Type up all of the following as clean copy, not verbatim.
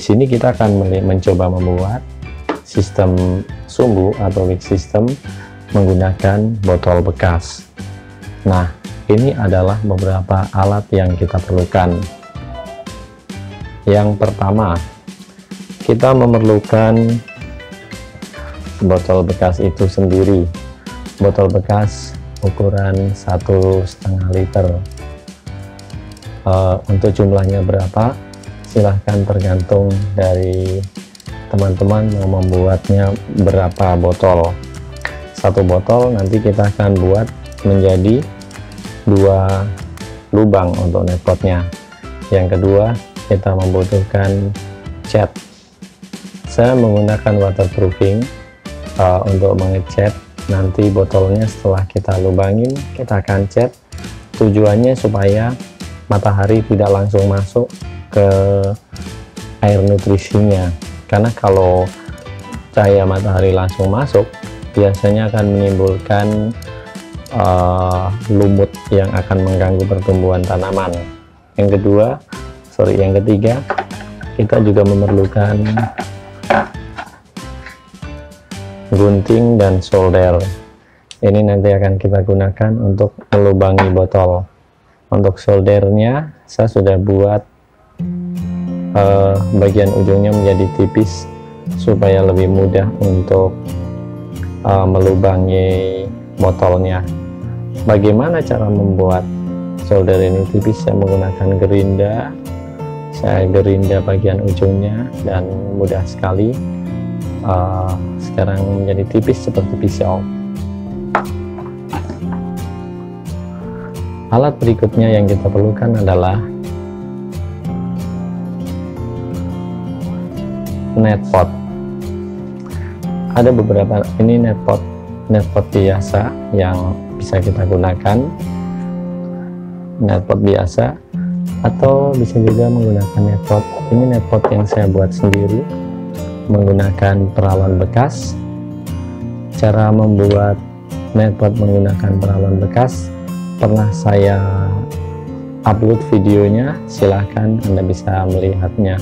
sini kita akan mencoba membuat sistem sumbu atau wick system menggunakan botol bekas. Nah, ini adalah beberapa alat yang kita perlukan. Yang pertama, kita memerlukan botol bekas itu sendiri. Botol bekas ukuran 1,5 liter. Untuk jumlahnya berapa? Silahkan tergantung dari teman-teman mau membuatnya berapa botol. Satu botol nanti kita akan buat menjadi 2 lubang untuk netpotnya. Yang kedua, kita membutuhkan cat. Saya menggunakan waterproofing untuk mengecat nanti botolnya. Setelah kita lubangin, kita akan cat. Tujuannya supaya matahari tidak langsung masuk ke air nutrisinya, karena kalau cahaya matahari langsung masuk biasanya akan menimbulkan lumut yang akan mengganggu pertumbuhan tanaman. Yang ketiga, kita juga memerlukan gunting dan solder. Ini nanti akan kita gunakan untuk melubangi botol. Untuk soldernya saya sudah buat bagian ujungnya menjadi tipis supaya lebih mudah untuk melubangi botolnya. Bagaimana cara membuat solder ini tipis? Saya menggunakan gerinda. Saya gerinda bagian ujungnya dan mudah sekali sekarang menjadi tipis seperti pisau. Alat berikutnya yang kita perlukan adalah netpot. Ada beberapa, ini netpot biasa yang bisa kita gunakan, netpot biasa, atau bisa juga menggunakan netpot. Ini netpot yang saya buat sendiri menggunakan peralon bekas. Cara membuat netpot menggunakan peralon bekas pernah saya upload videonya, silahkan Anda bisa melihatnya.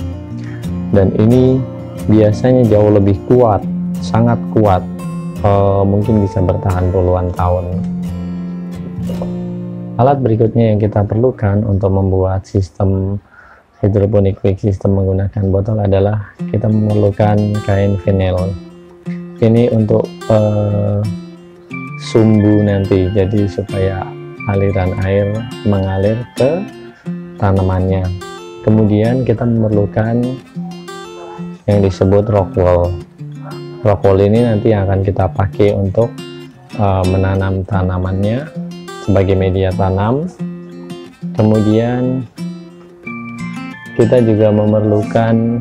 Dan ini biasanya jauh lebih kuat, sangat kuat, mungkin bisa bertahan puluhan tahun. Alat berikutnya yang kita perlukan untuk membuat sistem hidroponik wick system menggunakan botol adalah kita memerlukan kain vinyl. Ini untuk sumbu nanti, jadi supaya aliran air mengalir ke tanamannya. Kemudian kita memerlukan yang disebut rock wool. Rock wool ini nanti akan kita pakai untuk menanam tanamannya sebagai media tanam. Kemudian kita juga memerlukan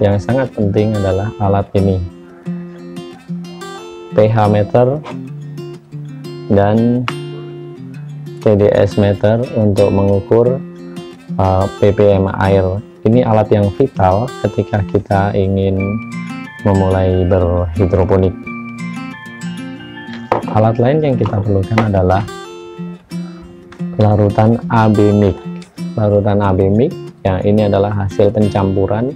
yang sangat penting adalah alat ini, pH meter dan TDS meter untuk mengukur ppm air. Ini alat yang vital ketika kita ingin memulai berhidroponik. Alat lain yang kita perlukan adalah larutan AB mix. Larutan AB mix yang ini adalah hasil pencampuran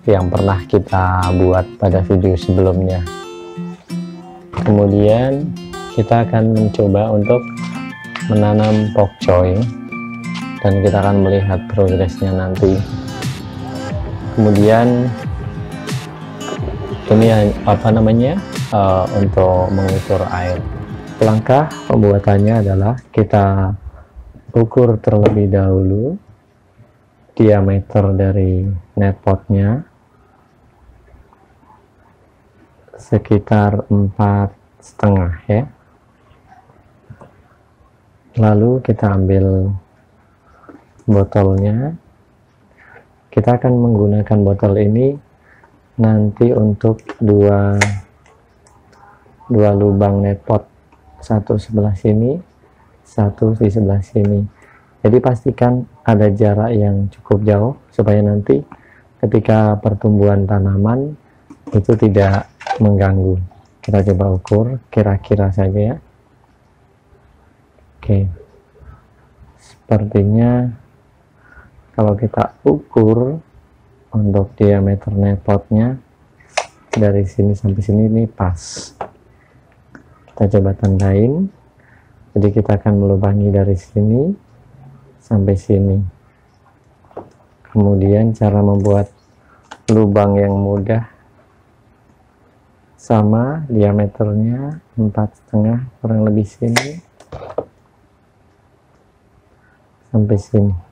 yang pernah kita buat pada video sebelumnya. Kemudian kita akan mencoba untuk menanam pok choy dan kita akan melihat progresnya nanti. Kemudian ini untuk mengukur air. Langkah pembuatannya adalah kita ukur terlebih dahulu diameter dari netpotnya sekitar 4,5 ya. Lalu kita ambil botolnya. Kita akan menggunakan botol ini nanti untuk dua lubang netpot, satu sebelah sini, satu di sebelah sini. Jadi pastikan ada jarak yang cukup jauh supaya nanti ketika pertumbuhan tanaman itu tidak mengganggu. Kita coba ukur kira-kira saja ya. Oke, sepertinya kalau kita ukur untuk diameter netpotnya dari sini sampai sini ini pas. Kita coba tandain. Jadi kita akan melubangi dari sini sampai sini. Kemudian cara membuat lubang yang mudah, sama diameternya 4,5 kurang lebih sini sampai sini.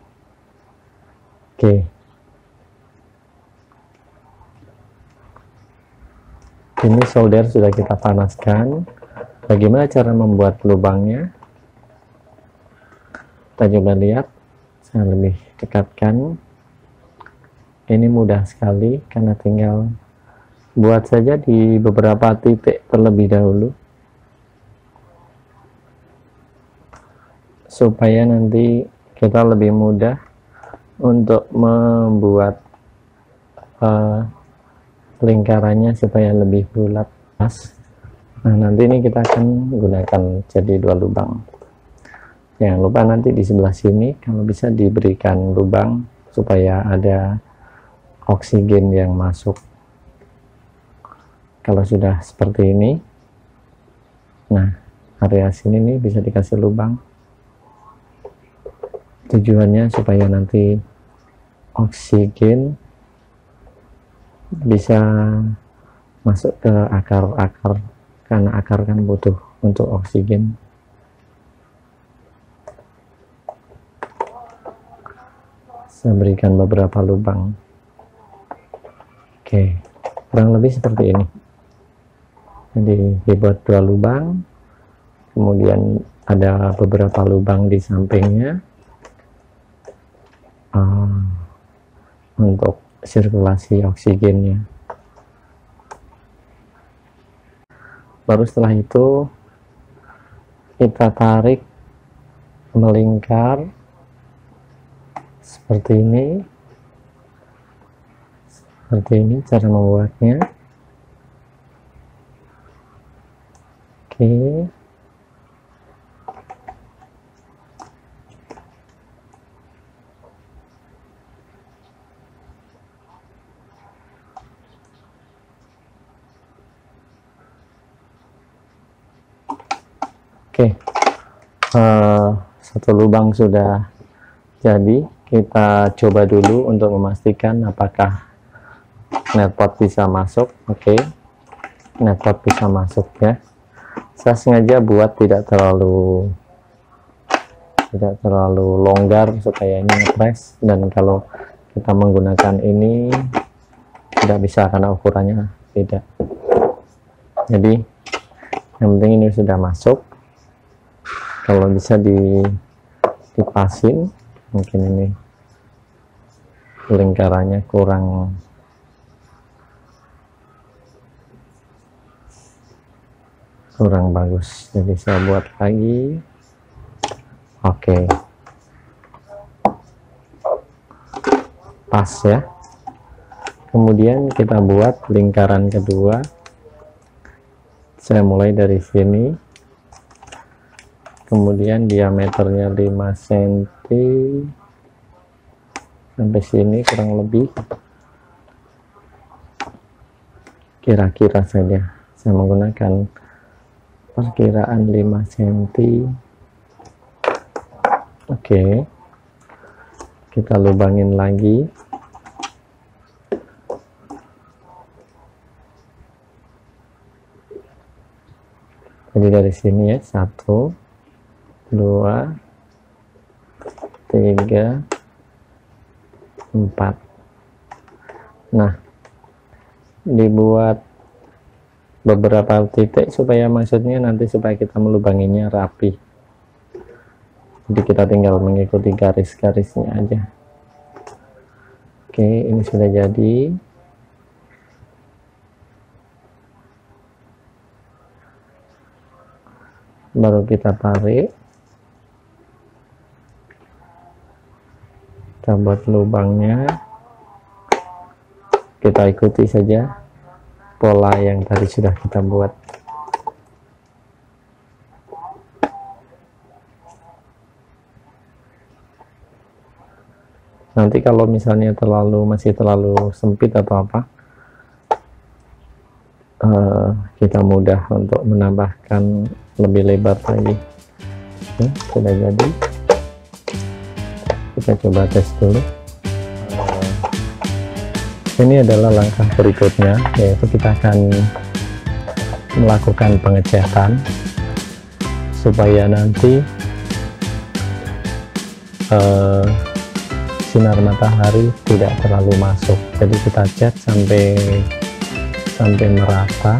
Oke. Ini solder sudah kita panaskan. Bagaimana cara membuat lubangnya? Kita coba lihat. Saya lebih dekatkan. Ini mudah sekali karena tinggal buat saja di beberapa titik terlebih dahulu, supaya nanti kita lebih mudah untuk membuat lingkarannya supaya lebih bulat pas. Nah, nanti ini kita akan gunakan jadi 2 lubang. Jangan lupa nanti di sebelah sini kalau bisa diberikan lubang supaya ada oksigen yang masuk. Kalau sudah seperti ini, nah area sini nih bisa dikasih lubang. Tujuannya supaya nanti oksigen bisa masuk ke akar-akar, karena akar kan butuh untuk oksigen. Saya berikan beberapa lubang. Oke, kurang lebih seperti ini. Jadi dibuat 2 lubang, kemudian ada beberapa lubang di sampingnya untuk sirkulasi oksigennya. Baru setelah itu kita tarik melingkar seperti ini. Seperti ini cara membuatnya. Oke. Oke, satu lubang sudah jadi. Kita coba dulu untuk memastikan apakah netpot bisa masuk. Oke, netpot bisa masuk ya. Saya sengaja buat tidak terlalu longgar supaya ini ngepres, dan kalau kita menggunakan ini tidak bisa karena ukurannya beda. Jadi yang penting ini sudah masuk. Kalau bisa dipasin, mungkin ini lingkarannya kurang bagus, jadi saya buat lagi. Oke, pas ya. Kemudian kita buat lingkaran kedua. Saya mulai dari sini, kemudian diameternya 5 cm sampai sini kurang lebih, kira-kira saja saya menggunakan perkiraan 5 cm. Oke, kita lubangin lagi. Jadi dari sini ya, 1 2 3 4. Nah, dibuat beberapa titik supaya maksudnya nanti supaya kita melubanginya rapi. Jadi kita tinggal mengikuti garis-garisnya aja. Oke, ini sudah jadi. Baru kita tarik. Kita buat lubangnya, kita ikuti saja pola yang tadi sudah kita buat. Nanti kalau misalnya masih terlalu sempit atau apa, kita mudah untuk menambahkan lebih lebar lagi. Sudah jadi, kita coba tes dulu. Ini adalah langkah berikutnya, yaitu kita akan melakukan pengecatan supaya nanti sinar matahari tidak terlalu masuk. Jadi kita cat sampai merata.